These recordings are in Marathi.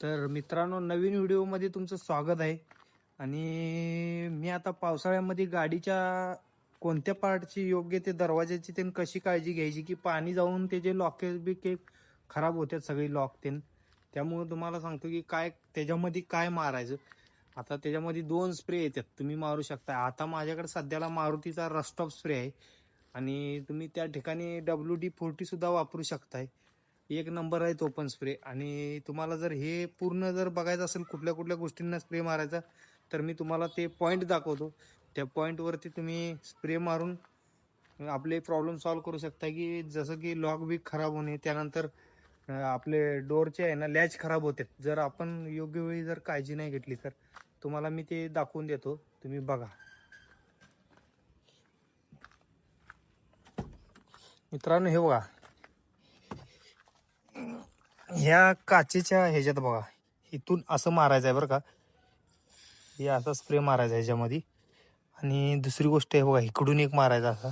तर मित्रांनो, नवीन व्हिडिओमध्ये तुमचं स्वागत आहे. आणि मी आता पावसाळ्यामध्ये गाडीच्या कोणत्या पार्टची योग्य ते दरवाजाची ते कशी काळजी घ्यायची की पाणी जाऊन ते जे लॉकेज बिके खराब होतात सगळी लॉक ते. त्यामुळे तुम्हाला सांगतो की काय त्याच्यामध्ये काय मारायचं. आता त्याच्यामध्ये 2 स्प्रे येतात, तुम्ही मारू शकता. आता माझ्याकडे सध्याला मारुतीचा रस्टॉप स्प्रे आहे आणि तुम्ही त्या ठिकाणी WD-40 सुद्धा वापरू शकताय. एक नंबर आहे तो पण स्प्रे. आणि तुम्हाला जर हे पूर्ण जर बघायचं असेल कुठल्या कुठल्या गोष्टींना स्प्रे मारायचा, तर मी तुम्हाला ते पॉईंट दाखवतो. त्या पॉईंटवरती तुम्ही स्प्रे मारून आपले प्रॉब्लेम सॉल्व्ह करू शकता. की जसं की लॉक बी खराब होणे, त्यानंतर आपले डोअरचे आहे ना लॅच खराब होते जर आपण योग्य वेळी जर काळजी नाही घेतली तर. तुम्हाला मी ते दाखवून देतो, तुम्ही बघा. मित्रांनो, हे बघा, ह्या काचेच्या ह्याच्यात बघा, इथून असं मारायचं आहे बरं का. हे असा स्प्रे मारायचा ह्याच्यामध्ये. आणि दुसरी गोष्ट आहे बघा, इकडून एक मारायचा असा.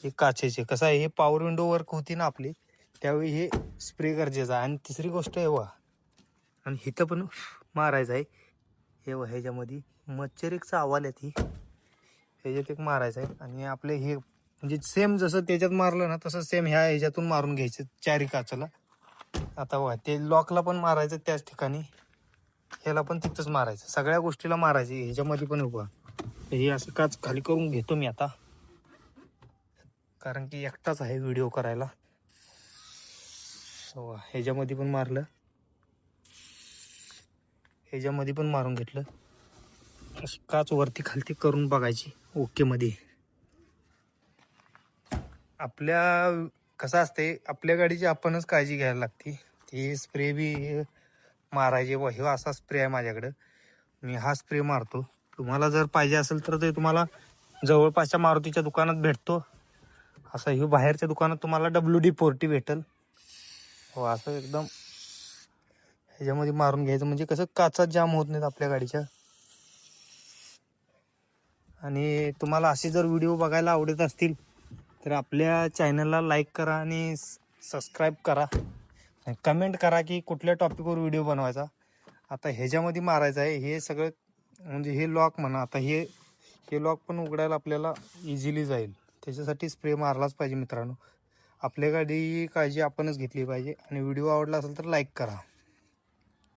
हे काचेचे कसं आहे, हे पॉवर विंडो वर्क होती ना आपली, त्यावेळी हे स्प्रे गरजेचं आहे. आणि तिसरी गोष्ट आहे बघा, आणि इथं पण मारायचं आहे. हे बघा, ह्याच्यामध्ये मच्छर एक चावाल आहे ती, ह्याच्यात एक मारायचं आहे. आणि आपले हे म्हणजे सेम जसं त्याच्यात मारलं ना तसं सेम ह्या ह्याच्यातून मारून घ्यायचं चारी काचाला. आता बघा, ते लॉकला पण मारायचं त्याच ठिकाणी, ह्याला पण तिथंच मारायचं, सगळ्या गोष्टीला मारायची. ह्याच्यामध्ये पण उभा हे असं काच खाली करून घेतो मी आता, कारण की एकटाच आहे व्हिडिओ करायला. ह्याच्यामध्ये पण मारलं, ह्याच्यामध्ये पण मारून घेतलं. काच वरती खालती करून बघायची ओके मध्ये. आपल्या कसं असते, आपल्या गाडीची आपणच काळजी घ्यायला लागते. ती स्प्रे बी मारायचे. व हे असा स्प्रे आहे माझ्याकडं, मी हा स्प्रे मारतो. तुम्हाला जर पाहिजे असेल तर ते तुम्हाला जवळपासच्या मारुतीच्या दुकानात भेटतो. असं हे बाहेरच्या दुकानात तुम्हाला WD-40 भेटेल. हो, असं एकदम ह्याच्यामध्ये मारून घ्यायचं, म्हणजे कसं काचा जाम होत नाहीत आपल्या गाडीच्या. आणि तुम्हाला असे जर व्हिडिओ बघायला आवडत असतील तर आपल्या चॅनलला लाईक करा आणि सबस्क्राईब करा. कमेंट करा की कुठल्या टॉपिकवर व्हिडिओ बनवायचा. आता ह्याच्यामध्ये मारायचं आहे हे सगळं, म्हणजे हे लॉक म्हणा. आता हे लॉक पण उघडायला आपल्याला इझिली जाईल, त्याच्यासाठी स्प्रे मारलाच पाहिजे मित्रांनो. आपल्या गाडी काळजी आपणच घेतली पाहिजे. आणि व्हिडिओ आवडला असेल तर लाईक करा.